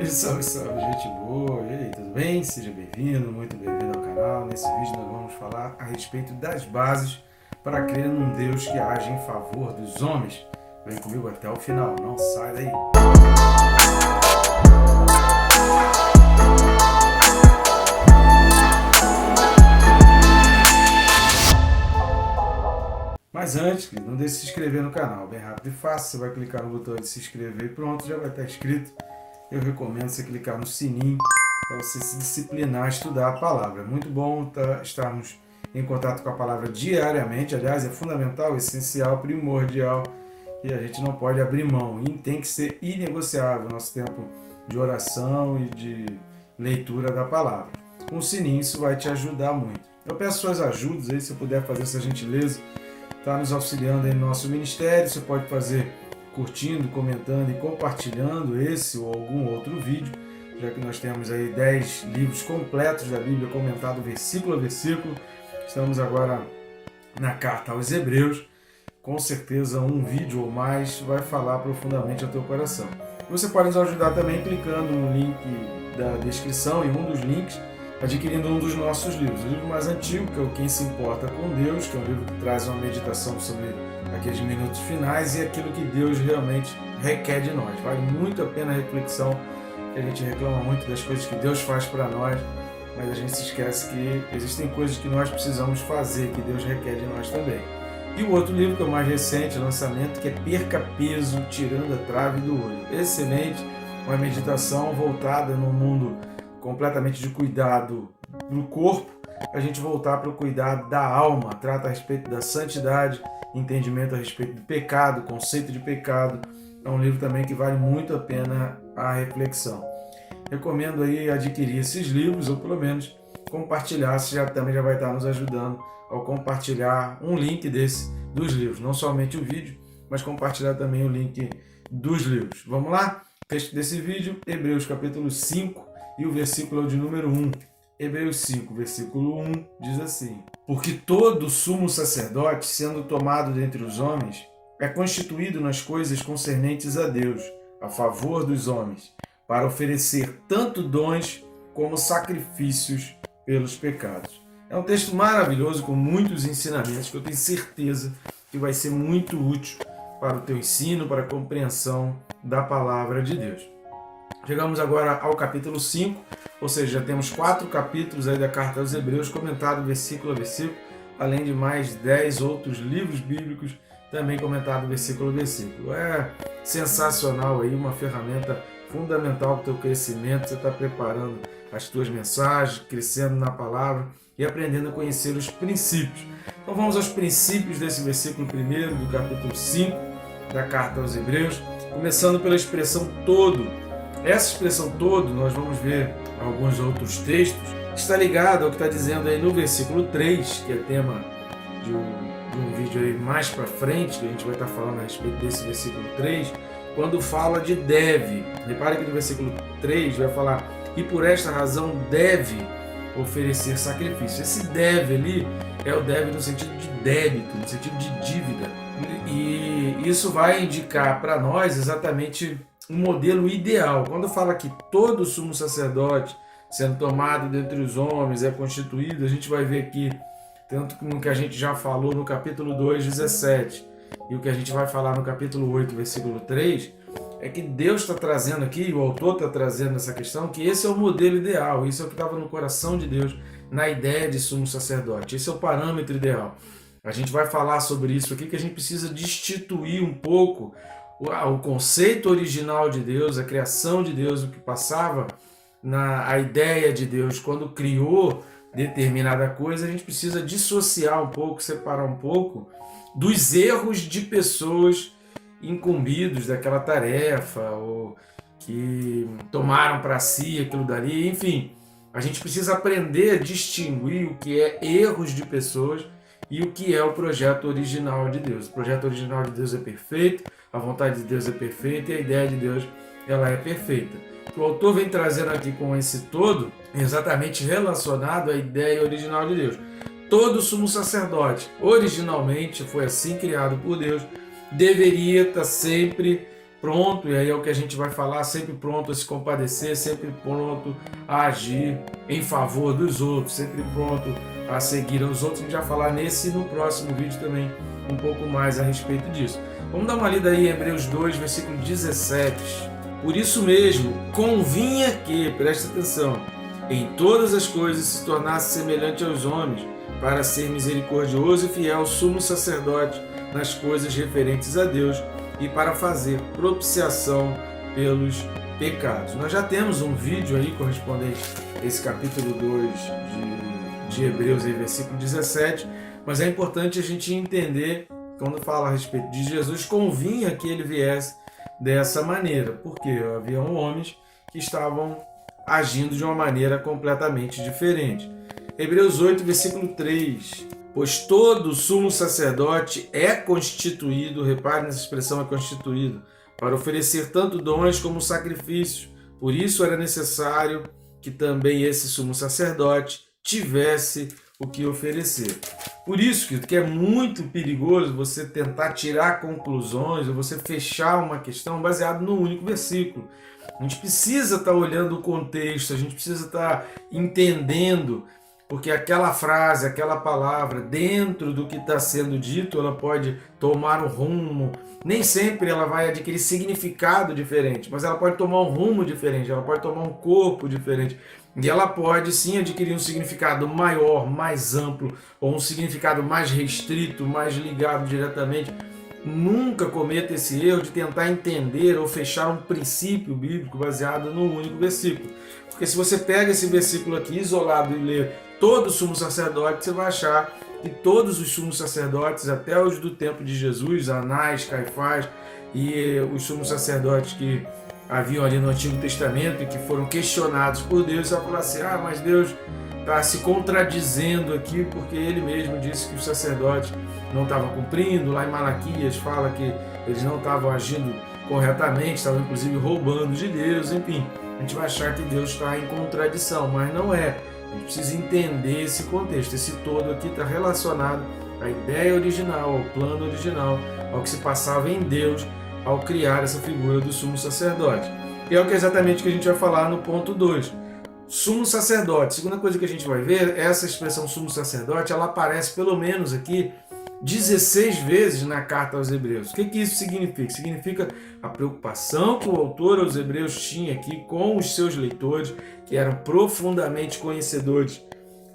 Salve, salve, gente boa! E aí, tudo bem? Seja bem-vindo, muito bem-vindo ao canal. Nesse vídeo nós vamos falar a respeito das bases para crer num Deus que age em favor dos homens. Vem comigo até o final, não sai daí! Mas antes, não deixe de se inscrever no canal, bem rápido e fácil. Você vai clicar no botão de se inscrever e pronto, já vai estar inscrito. Eu recomendo você clicar no sininho para você se disciplinar a estudar a palavra. É muito bom estarmos em contato com a palavra diariamente. Aliás, é fundamental, essencial, primordial e a gente não pode abrir mão. E tem que ser inegociável o nosso tempo de oração e de leitura da palavra. Com o sininho isso vai te ajudar muito. Eu peço suas ajudas aí, se puder fazer essa gentileza, está nos auxiliando aí no nosso ministério. Você pode fazer curtindo, comentando e compartilhando esse ou algum outro vídeo, já que nós temos aí 10 livros completos da Bíblia, comentado versículo a versículo. Estamos agora na carta aos Hebreus. Com certeza um vídeo ou mais vai falar profundamente ao teu coração. Você pode nos ajudar também clicando no link da descrição, em um dos links, adquirindo um dos nossos livros. O livro mais antigo, que é o Quem se Importa com Deus, que é um livro que traz uma meditação sobre aqueles minutos finais e aquilo que Deus realmente requer de nós. Vale muito a pena a reflexão, que a gente reclama muito das coisas que Deus faz para nós, mas a gente se esquece que existem coisas que nós precisamos fazer, que Deus requer de nós também. E o outro livro, que é o mais recente, lançamento, que é Perca Peso, Tirando a Trave do Olho. Excelente, uma meditação voltada num mundo completamente de cuidado do corpo, a gente voltar para o cuidado da alma. Trata a respeito da santidade, entendimento a respeito do pecado, conceito de pecado. É um livro também que vale muito a pena a reflexão. Recomendo aí adquirir esses livros, ou pelo menos compartilhar, se também já vai estar nos ajudando ao compartilhar um link dos livros. Não somente o vídeo, mas compartilhar também o link dos livros. Vamos lá? Texto desse vídeo, Hebreus capítulo 5, e o versículo é o de número 1. Hebreus 5, versículo 1, diz assim: Porque todo sumo sacerdote, sendo tomado dentre os homens, é constituído nas coisas concernentes a Deus, a favor dos homens, para oferecer tanto dons como sacrifícios pelos pecados. É um texto maravilhoso, com muitos ensinamentos, que eu tenho certeza que vai ser muito útil para o teu ensino, para a compreensão da palavra de Deus. Chegamos agora ao capítulo 5, ou seja, já temos 4 capítulos aí da carta aos Hebreus, comentado versículo a versículo, além de mais 10 outros livros bíblicos, também comentado versículo a versículo. É sensacional aí, uma ferramenta fundamental para o teu crescimento. Você está preparando as tuas mensagens, crescendo na palavra e aprendendo a conhecer os princípios. Então vamos aos princípios desse versículo 1 do capítulo 5 da carta aos Hebreus, começando pela expressão todo. Essa expressão todo, nós vamos ver alguns outros textos, está ligada ao que está dizendo aí no versículo 3, que é tema de um vídeo aí mais para frente, que a gente vai estar falando a respeito desse versículo 3, quando fala de deve. Repare que no versículo 3 vai falar: e por esta razão deve oferecer sacrifício. Esse deve ali é o deve no sentido de débito, no sentido de dívida. E isso vai indicar para nós exatamente um modelo ideal. Quando fala que todo sumo sacerdote, sendo tomado dentre os homens, é constituído, a gente vai ver aqui, tanto como que a gente já falou no capítulo 2, 17, e o que a gente vai falar no capítulo 8, versículo 3, é que Deus está trazendo aqui, o autor está trazendo essa questão, que esse é o modelo ideal, isso é o que estava no coração de Deus, na ideia de sumo sacerdote, esse é o parâmetro ideal. A gente vai falar sobre isso aqui, que a gente precisa destituir um pouco o conceito original de Deus, a criação de Deus, o que passava a ideia de Deus quando criou determinada coisa. A gente precisa dissociar um pouco, separar um pouco dos erros de pessoas incumbidos daquela tarefa, ou que tomaram para si aquilo dali. Enfim, a gente precisa aprender a distinguir o que é erros de pessoas e o que é o projeto original de Deus. O projeto original de Deus é perfeito, a vontade de Deus é perfeita e a ideia de Deus ela é perfeita. O autor vem trazendo aqui com esse todo exatamente relacionado à ideia original de Deus. Todo sumo sacerdote, originalmente foi assim criado por Deus, deveria estar sempre pronto, e aí é o que a gente vai falar, sempre pronto a se compadecer, sempre pronto a agir em favor dos outros, sempre pronto a seguir aos outros. A gente vai falar nesse e no próximo vídeo também um pouco mais a respeito disso. Vamos dar uma lida aí em Hebreus 2, versículo 17. Por isso mesmo, convinha que, preste atenção, em todas as coisas se tornasse semelhante aos homens, para ser misericordioso e fiel sumo sacerdote nas coisas referentes a Deus e para fazer propiciação pelos pecados. Nós já temos um vídeo aí correspondente a esse capítulo 2 de Hebreus, aí, versículo 17, mas é importante a gente entender, quando fala a respeito de Jesus, convinha que ele viesse dessa maneira, porque havia homens que estavam agindo de uma maneira completamente diferente. Hebreus 8, versículo 3. Pois todo sumo sacerdote é constituído, repare nessa expressão, é constituído, para oferecer tanto dons como sacrifícios. Por isso era necessário que também esse sumo sacerdote tivesse o que oferecer. Por isso que é muito perigoso você tentar tirar conclusões ou você fechar uma questão baseado no único versículo. A gente precisa estar olhando o contexto, a gente precisa estar entendendo, porque aquela frase, aquela palavra, dentro do que está sendo dito, ela pode tomar um rumo. Nem sempre ela vai adquirir significado diferente, mas ela pode tomar um rumo diferente, ela pode tomar um corpo diferente. E ela pode sim adquirir um significado maior, mais amplo, ou um significado mais restrito, mais ligado diretamente. Nunca cometa esse erro de tentar entender ou fechar um princípio bíblico baseado no único versículo. Porque se você pega esse versículo aqui isolado e lê todo o sumo sacerdote, você vai achar que todos os sumos sacerdotes, até os do tempo de Jesus, Anás, Caifás e os sumos sacerdotes que haviam ali no Antigo Testamento e que foram questionados por Deus, você vai falar assim, mas Deus está se contradizendo aqui porque ele mesmo disse que os sacerdotes não estavam cumprindo. Lá em Malaquias fala que eles não estavam agindo corretamente, estavam inclusive roubando de Deus, enfim. A gente vai achar que Deus está em contradição, mas não é. A gente precisa entender esse contexto. Esse todo aqui está relacionado à ideia original, ao plano original, ao que se passava em Deus ao criar essa figura do sumo sacerdote. E é o que exatamente que a gente vai falar no ponto 2. Sumo sacerdote. Segunda coisa que a gente vai ver, essa expressão sumo sacerdote, ela aparece pelo menos aqui 16 vezes na carta aos Hebreus. O que isso significa? Significa a preocupação que o autor aos Hebreus tinha aqui com os seus leitores, que eram profundamente conhecedores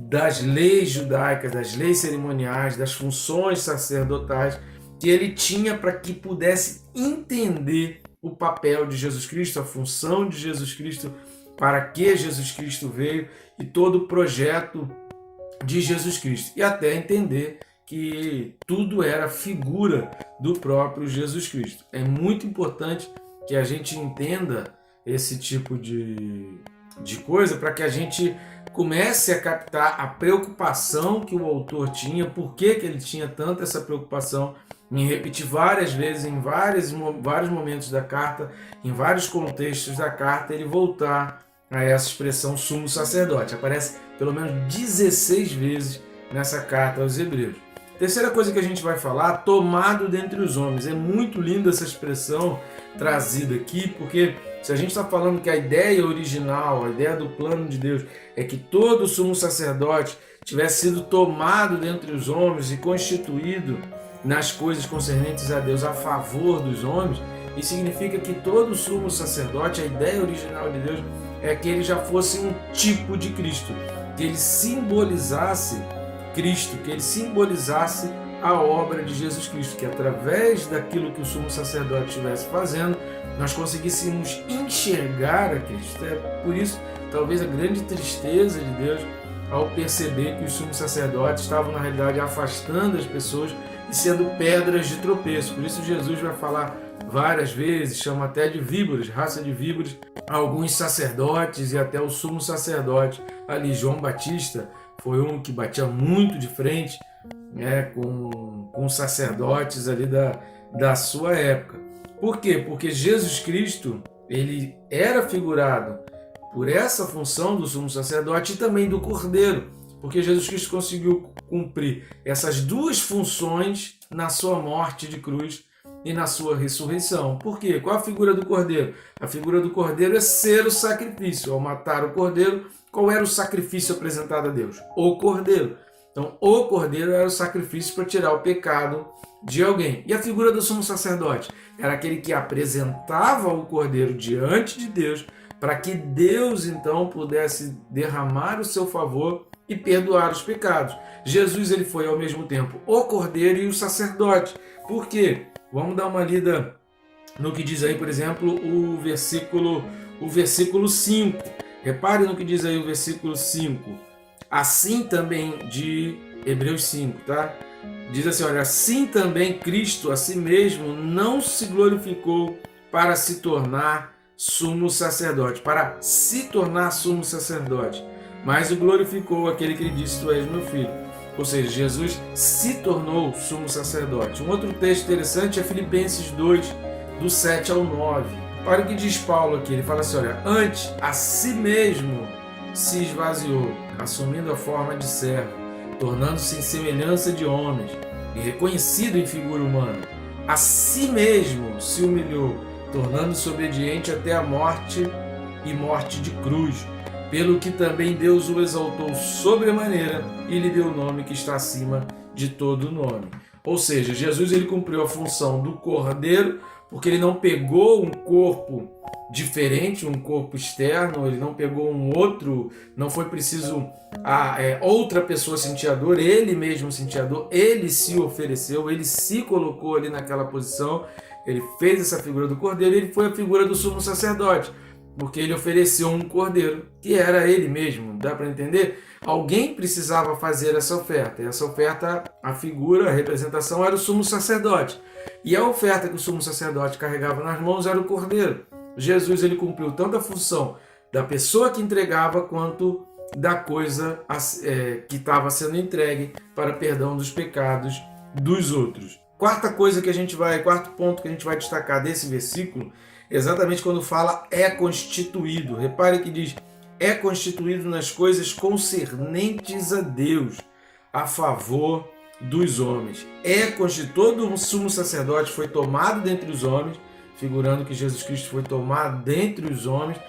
das leis judaicas, das leis cerimoniais, das funções sacerdotais, que ele tinha para que pudesse entender o papel de Jesus Cristo, a função de Jesus Cristo, para que Jesus Cristo veio e todo o projeto de Jesus Cristo. E até entender que tudo era figura do próprio Jesus Cristo. É muito importante que a gente entenda esse tipo de coisa para que a gente comece a captar a preocupação que o autor tinha, por que ele tinha tanta essa preocupação em repetir várias vezes, em vários momentos da carta, em vários contextos da carta, ele voltar a essa expressão sumo sacerdote. Aparece pelo menos 16 vezes nessa carta aos Hebreus. Terceira coisa que a gente vai falar, tomado dentre os homens. É muito linda essa expressão trazida aqui, porque se a gente está falando que a ideia original, a ideia do plano de Deus é que todo sumo sacerdote tivesse sido tomado dentre os homens e constituído nas coisas concernentes a Deus a favor dos homens, isso significa que todo sumo sacerdote, a ideia original de Deus é que ele já fosse um tipo de Cristo, que ele simbolizasse Cristo, que ele simbolizasse a obra de Jesus Cristo, que através daquilo que o sumo sacerdote estivesse fazendo, nós conseguíssemos enxergar a Cristo. É por isso, talvez, a grande tristeza de Deus ao perceber que os sumos sacerdotes estavam, na realidade, afastando as pessoas e sendo pedras de tropeço. Por isso Jesus vai falar várias vezes, chama até de víboras, raça de víboras, alguns sacerdotes e até o sumo sacerdote ali, João Batista, foi um que batia muito de frente, com sacerdotes ali da sua época. Por quê? Porque Jesus Cristo, ele era figurado por essa função do sumo sacerdote e também do cordeiro, porque Jesus Cristo conseguiu cumprir essas duas funções na sua morte de cruz e na sua ressurreição. Por quê? Qual a figura do cordeiro? A figura do cordeiro é ser o sacrifício. Ao matar o cordeiro, qual era o sacrifício apresentado a Deus? O cordeiro. Então, o cordeiro era o sacrifício para tirar o pecado de alguém. E a figura do sumo sacerdote? Era aquele que apresentava o cordeiro diante de Deus, para que Deus, então, pudesse derramar o seu favor e perdoar os pecados. Jesus, ele foi, ao mesmo tempo, o cordeiro e o sacerdote. Por quê? Vamos dar uma lida no que diz aí, por exemplo, o versículo 5. Repare no que diz aí o versículo 5. Assim também, de Hebreus 5, tá? Diz assim, olha, assim também Cristo a si mesmo não se glorificou para se tornar sumo sacerdote, mas o glorificou aquele que lhe disse, tu és meu filho. Ou seja, Jesus se tornou sumo sacerdote. Um outro texto interessante é Filipenses 2, do 7 ao 9. Olha o que diz Paulo aqui, ele fala assim, olha, antes a si mesmo se esvaziou, assumindo a forma de servo, tornando-se em semelhança de homens e reconhecido em figura humana. A si mesmo se humilhou, tornando-se obediente até a morte e morte de cruz, pelo que também Deus o exaltou sobremaneira e lhe deu o nome que está acima de todo nome. Ou seja, Jesus, ele cumpriu a função do cordeiro, porque ele não pegou um corpo diferente, um corpo externo, ele não pegou um outro, não foi preciso outra pessoa sentir a dor, ele mesmo sentia a dor, ele se ofereceu, ele se colocou ali naquela posição, ele fez essa figura do cordeiro, ele foi a figura do sumo sacerdote, porque ele ofereceu um cordeiro, que era ele mesmo, dá para entender? Alguém precisava fazer essa oferta, e essa oferta, a figura, a representação era o sumo sacerdote, e a oferta que o sumo sacerdote carregava nas mãos era o cordeiro. Jesus, ele cumpriu tanto a função da pessoa que entregava, quanto da coisa que estava sendo entregue para perdão dos pecados dos outros. Quarto ponto que a gente vai destacar desse versículo, exatamente quando fala é constituído. Repare que diz, é constituído nas coisas concernentes a Deus, a favor dos homens. Todo um sumo sacerdote foi tomado dentre os homens, figurando que Jesus Cristo foi tomado dentre os homens,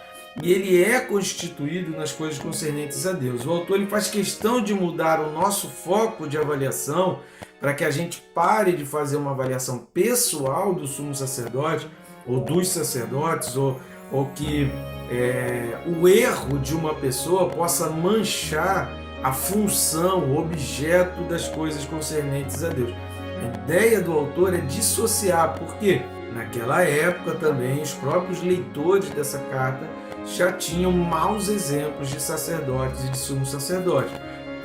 e ele é constituído nas coisas concernentes a Deus. O autor, ele faz questão de mudar o nosso foco de avaliação para que a gente pare de fazer uma avaliação pessoal do sumo sacerdote ou dos sacerdotes, ou que o erro de uma pessoa possa manchar a função, o objeto das coisas concernentes a Deus. A ideia do autor é dissociar, porque naquela época também os próprios leitores dessa carta já tinham maus exemplos de sacerdotes e de sumo sacerdote.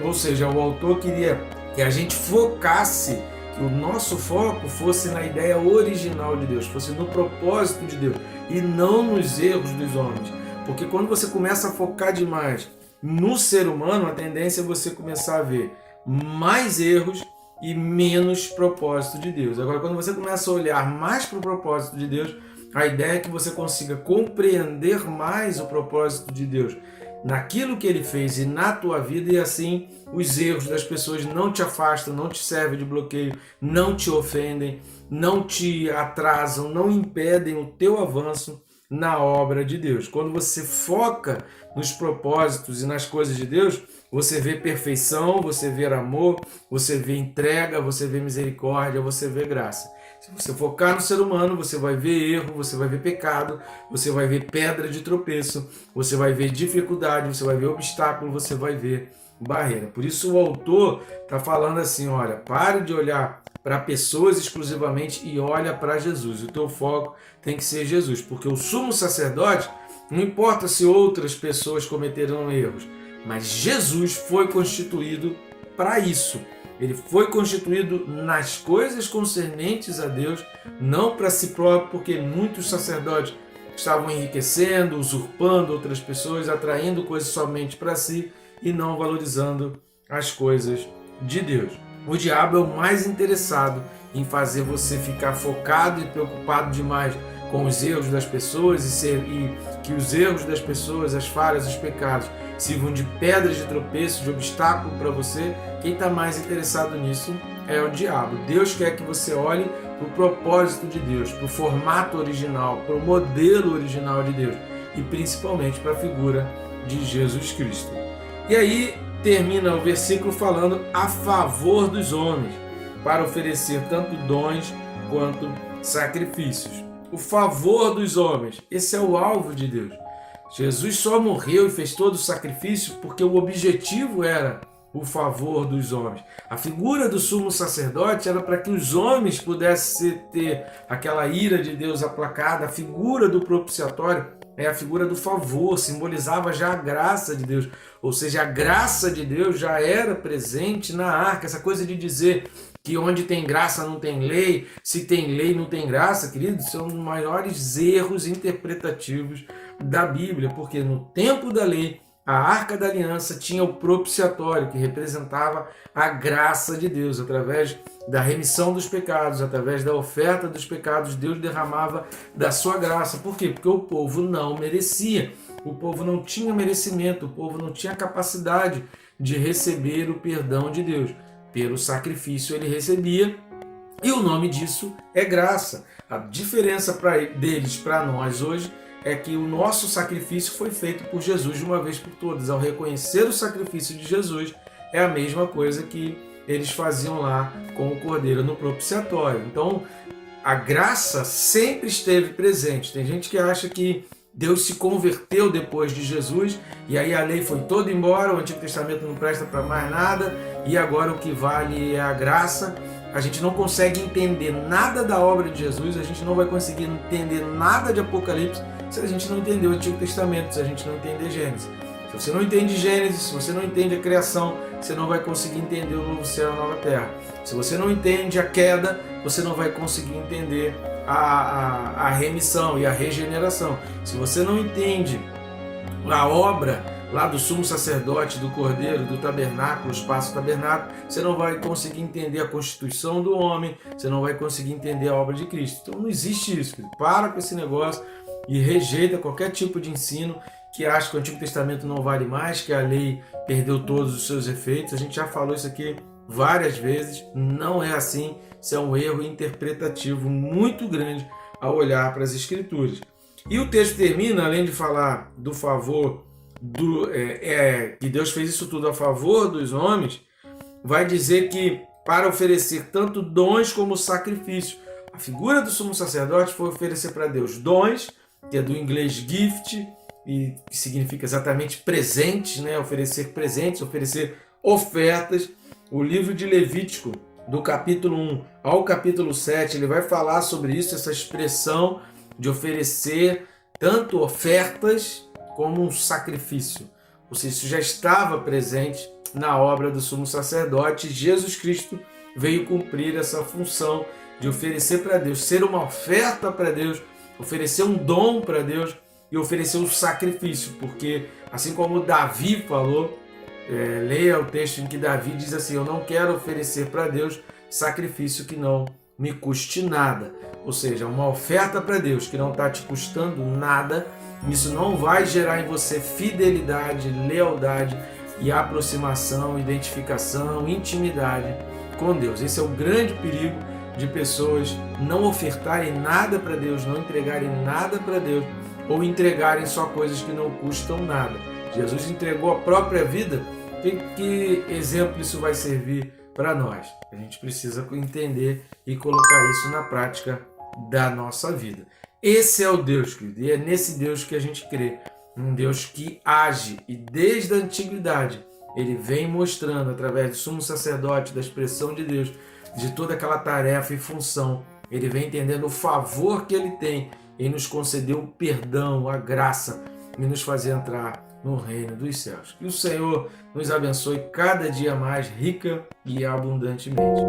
Ou seja, o autor queria que a gente focasse, que o nosso foco fosse na ideia original de Deus, fosse no propósito de Deus e não nos erros dos homens. Porque quando você começa a focar demais no ser humano, a tendência é você começar a ver mais erros e menos propósito de Deus. Agora, quando você começa a olhar mais para o propósito de Deus, a ideia é que você consiga compreender mais o propósito de Deus naquilo que Ele fez e na tua vida, e assim os erros das pessoas não te afastam, não te servem de bloqueio, não te ofendem, não te atrasam, não impedem o teu avanço na obra de Deus. Quando você foca nos propósitos e nas coisas de Deus, você vê perfeição, você vê amor, você vê entrega, você vê misericórdia, você vê graça. Se você focar no ser humano, você vai ver erro, você vai ver pecado, você vai ver pedra de tropeço, você vai ver dificuldade, você vai ver obstáculo, você vai ver barreira. Por isso o autor está falando assim, olha, pare de olhar para pessoas exclusivamente e olha para Jesus. O teu foco tem que ser Jesus, porque o sumo sacerdote, não importa se outras pessoas cometeram erros, mas Jesus foi constituído para isso. Ele foi constituído nas coisas concernentes a Deus, não para si próprio, porque muitos sacerdotes estavam enriquecendo, usurpando outras pessoas, atraindo coisas somente para si e não valorizando as coisas de Deus. O diabo é o mais interessado em fazer você ficar focado e preocupado demais com os erros das pessoas e que os erros das pessoas, as falhas, os pecados sirvam de pedras de tropeço, de obstáculo para você. Quem está mais interessado nisso é o diabo. Deus quer que você olhe para o propósito de Deus, para o formato original, para o modelo original de Deus e principalmente para a figura de Jesus Cristo. E aí termina o versículo falando a favor dos homens, para oferecer tanto dons quanto sacrifícios. O favor dos homens, esse é o alvo de Deus. Jesus só morreu e fez todo o sacrifício porque o objetivo era o favor dos homens. A figura do sumo sacerdote era para que os homens pudessem ter aquela ira de Deus aplacada. A figura do propiciatório é a figura do favor, simbolizava já a graça de Deus. Ou seja, a graça de Deus já era presente na arca. Essa coisa de dizer que onde tem graça não tem lei, se tem lei não tem graça, queridos, são os maiores erros interpretativos da Bíblia, porque no tempo da lei, a Arca da Aliança tinha o propiciatório, que representava a graça de Deus. Através da remissão dos pecados, através da oferta dos pecados, Deus derramava da sua graça. Por quê? Porque o povo não merecia, o povo não tinha merecimento, o povo não tinha capacidade de receber o perdão de Deus. Pelo sacrifício ele recebia, e o nome disso é graça. A diferença deles para nós hoje é que o nosso sacrifício foi feito por Jesus de uma vez por todas. Ao reconhecer o sacrifício de Jesus, é a mesma coisa que eles faziam lá com o cordeiro no propiciatório. Então, a graça sempre esteve presente. Tem gente que acha que Deus se converteu depois de Jesus e aí a lei foi toda embora, o Antigo Testamento não presta para mais nada e agora o que vale é a graça. A gente não consegue entender nada da obra de Jesus, a gente não vai conseguir entender nada de Apocalipse se a gente não entender o Antigo Testamento, se a gente não entender Gênesis. Se você não entende Gênesis, se você não entende a criação, você não vai conseguir entender o novo céu e a nova terra. Se você não entende a queda, você não vai conseguir entender a remissão e a regeneração. Se você não entende a obra lá do sumo sacerdote, do cordeiro, do tabernáculo, o espaço tabernáculo, você não vai conseguir entender a constituição do homem, você não vai conseguir entender a obra de Cristo. Então não existe isso. Para com esse negócio e rejeita qualquer tipo de ensino que acha que o Antigo Testamento não vale mais, que a lei perdeu todos os seus efeitos. A gente já falou isso aqui várias vezes, não é assim. Isso é um erro interpretativo muito grande ao olhar para as Escrituras. E o texto termina, além de falar do favor, que Deus fez isso tudo a favor dos homens, vai dizer que para oferecer tanto dons como sacrifício. A figura do sumo sacerdote foi oferecer para Deus dons, que é do inglês gift, e que significa exatamente presentes, né? Oferecer presentes, oferecer ofertas. O livro de Levítico, do capítulo 1 ao capítulo 7, ele vai falar sobre isso, essa expressão de oferecer tanto ofertas como um sacrifício. Ou seja, isso já estava presente na obra do sumo sacerdote. Jesus Cristo veio cumprir essa função de oferecer para Deus, ser uma oferta para Deus, oferecer um dom para Deus e oferecer um sacrifício, porque assim como Davi falou, leia o texto em que Davi diz assim: eu não quero oferecer para Deus sacrifício que não me custe nada. Ou seja, uma oferta para Deus que não está te custando nada, isso não vai gerar em você fidelidade, lealdade e aproximação, identificação, intimidade com Deus. Esse é o grande perigo de pessoas não ofertarem nada para Deus, não entregarem nada para Deus, ou entregarem só coisas que não custam nada. Jesus entregou a própria vida. Que exemplo isso vai servir para nós? A gente precisa entender e colocar isso na prática da nossa vida. Esse é o Deus, querido, e é nesse Deus que a gente crê. Um Deus que age, e desde a antiguidade ele vem mostrando, através do sumo sacerdote, da expressão de Deus, de toda aquela tarefa e função, ele vem entendendo o favor que ele tem em nos conceder o perdão, a graça e nos fazer entrar no reino dos céus. Que o Senhor nos abençoe cada dia mais, rica e abundantemente.